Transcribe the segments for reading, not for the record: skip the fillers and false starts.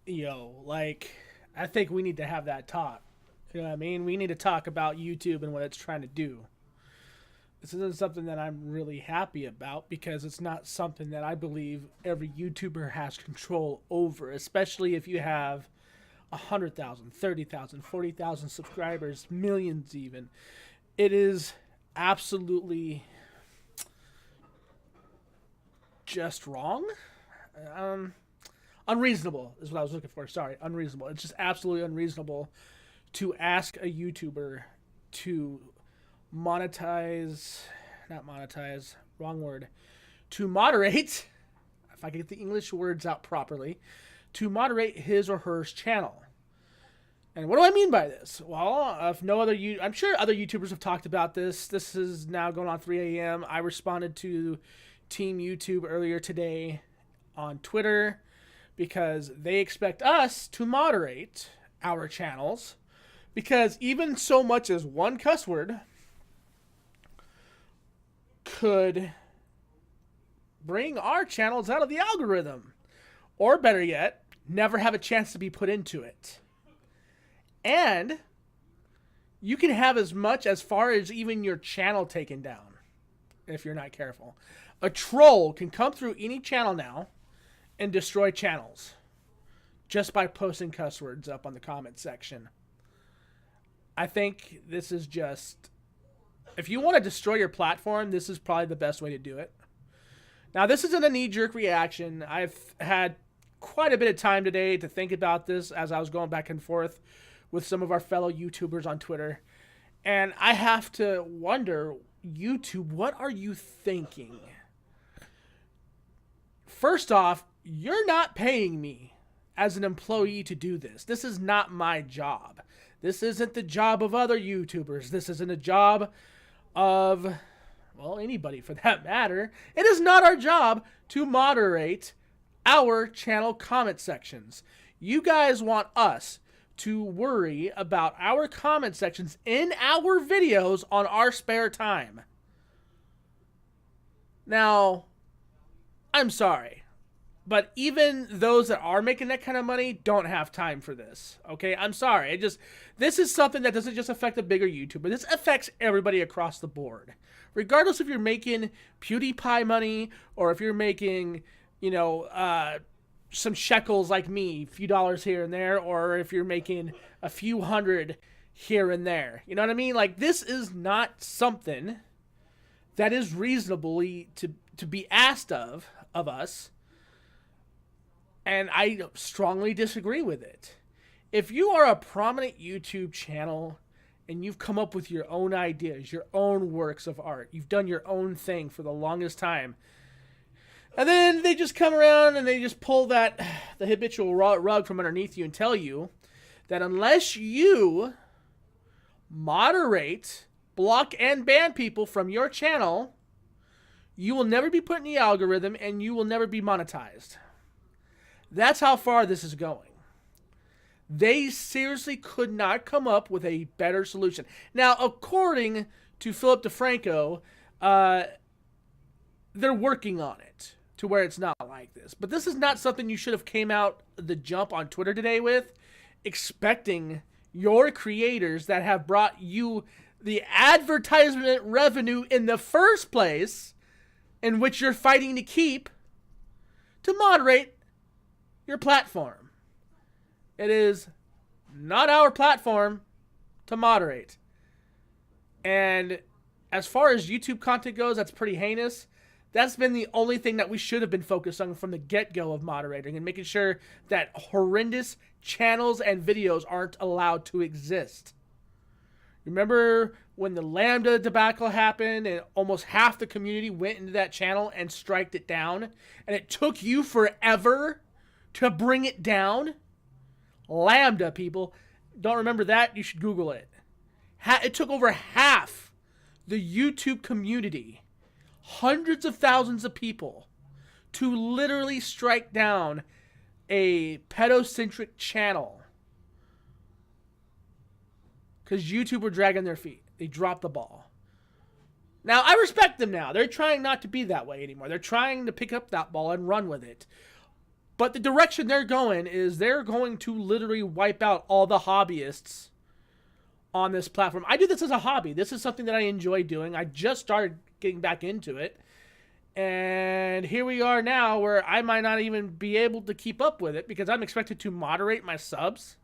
like, I think we need to have that talk. You know what I mean? We need to talk about YouTube and what it's trying to do. This isn't something that I'm really happy about because it's not something that I believe every YouTuber has control over, especially if you have 100,000, 30,000, 40,000 subscribers, millions even. It is absolutely just wrong. Um, Unreasonable is what I was looking for. Sorry, unreasonable. It's just absolutely unreasonable to ask a YouTuber to monetize, not monetize, wrong word, to moderate, if I can get the English words out properly, to moderate his or her channel. And what do I mean by this? Well, if no other, I'm sure other YouTubers have talked about this. This is now going on 3 a.m. I responded to Team YouTube earlier today on Twitter because they expect us to moderate our channels because even so much as one cuss word could bring our channels out of the algorithm. Or better yet, never have a chance to be put into it. And you can have as much as far as even your channel taken down if you're not careful. A troll can come through any channel now and destroy channels just by posting cuss words up on the comment section. I think this is just, if you want to destroy your platform, this is probably the best way to do it. Now, this isn't a knee-jerk reaction. I've had quite a bit of time today to think about this as I was going back and forth with some of our fellow YouTubers on Twitter. And I have to wonder, YouTube, what are you thinking? First off, you're not paying me as an employee to do this. This is not my job. This isn't the job of other YouTubers. This isn't a job of, well, anybody for that matter. It is not our job to moderate our channel comment sections. You guys want us to worry about our comment sections in our videos on our spare time. Now, I'm sorry, but even those that are making that kind of money don't have time for this. Okay, I'm sorry. This is something that doesn't just affect the bigger YouTuber. This affects everybody across the board, regardless if you're making PewDiePie money or if you're making, some shekels like me, a few dollars here and there, or if you're making a few hundred here and there. You know what I mean? Like, this is not something that is reasonably to be asked of us. And I strongly disagree with it. If you are a prominent YouTube channel and you've come up with your own ideas, your own works of art, you've done your own thing for the longest time, and then they just come around and they just pull the habitual rug from underneath you and tell you that unless you moderate, block, and ban people from your channel, you will never be put in the algorithm and you will never be monetized. That's how far this is going. They seriously could not come up with a better solution. Now, according to Philip DeFranco, they're working on it to where it's not like this. But this is not something you should have came out the jump on Twitter today with, expecting your creators that have brought you the advertisement revenue in the first place, in which you're fighting to keep, to moderate your platform. It is not our platform to moderate. And as far as YouTube content goes, that's pretty heinous. That's been the only thing that we should have been focused on from the get-go of moderating and making sure that horrendous channels and videos aren't allowed to exist. Remember when the Lambda debacle happened and almost half the community went into that channel and striked it down? And it took you forever to bring it down? Lambda, people. Don't remember that? You should Google it. It took over half the YouTube community, hundreds of thousands of people, to literally strike down a pedocentric channel. Because YouTube were dragging their feet. They dropped the ball. Now, I respect them now. They're trying not to be that way anymore. They're trying to pick up that ball and run with it. But the direction they're going is they're going to literally wipe out all the hobbyists on this platform. I do this as a hobby. This is something that I enjoy doing. I just started getting back into it. And here we are now where I might not even be able to keep up with it because I'm expected to moderate my subs.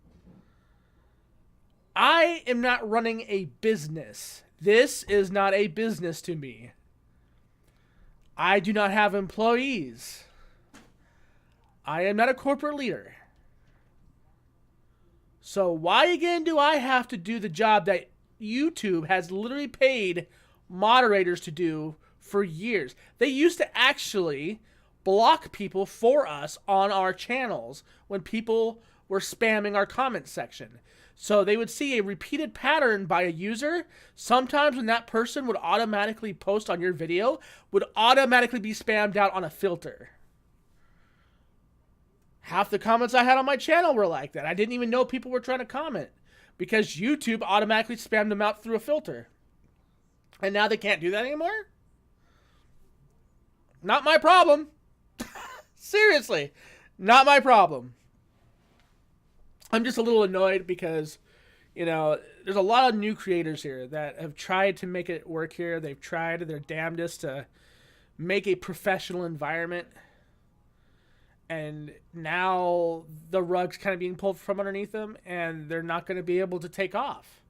I am not running a business. This is not a business to me. I do not have employees. I am not a corporate leader. So why again do I have to do the job that YouTube has literally paid moderators to do for years? They used to actually block people for us on our channels when people were spamming our comment section. So they would see a repeated pattern by a user. Sometimes when that person would automatically post on your video, would automatically be spammed out on a filter. Half the comments I had on my channel were like that. I didn't even know people were trying to comment because YouTube automatically spammed them out through a filter. And now they can't do that anymore? Not my problem. Seriously, not my problem. I'm just a little annoyed because, you know, there's a lot of new creators here that have tried to make it work here. They've tried their damnedest to make a professional environment. And now the rug's kind of being pulled from underneath them, and they're not going to be able to take off.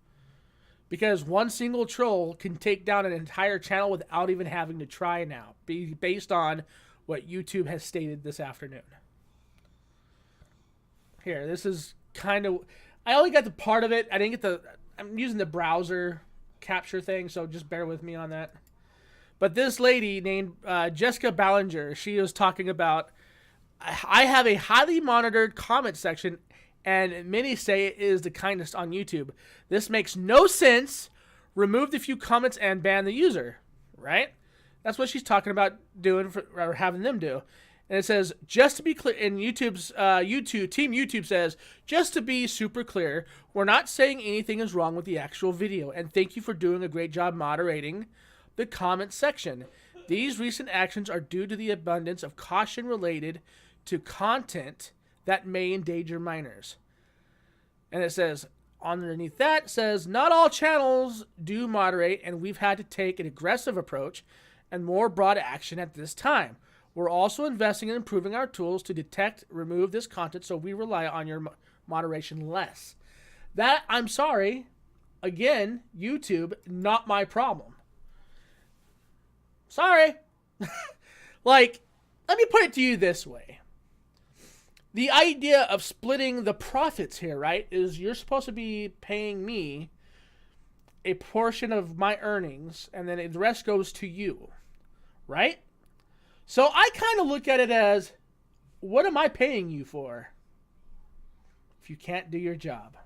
Because one single troll can take down an entire channel without even having to try now, based on what YouTube has stated this afternoon. Here, this is kind of... I only got the part of it. I didn't get the... I'm using the browser capture thing, so just bear with me on that. But this lady named Jessica Ballinger, she was talking about... I have a highly monitored comment section, and many say it is the kindest on YouTube. This makes no sense. Remove the few comments and ban the user, right? That's what she's talking about doing, or having them do. And it says, just to be clear, in YouTube's, Team YouTube says, just to be super clear, we're not saying anything is wrong with the actual video, and thank you for doing a great job moderating the comment section. These recent actions are due to the abundance of caution related to content that may endanger minors. And it says, underneath that says, not all channels do moderate, and we've had to take an aggressive approach and more broad action at this time. We're also investing in improving our tools to detect, remove this content, so we rely on your moderation less. That, I'm sorry, again, YouTube, not my problem. Sorry. Like, let me put it to you this way. The idea of splitting the profits here, right, is you're supposed to be paying me a portion of my earnings, and then the rest goes to you, right? So I kind of look at it as, what am I paying you for if you can't do your job?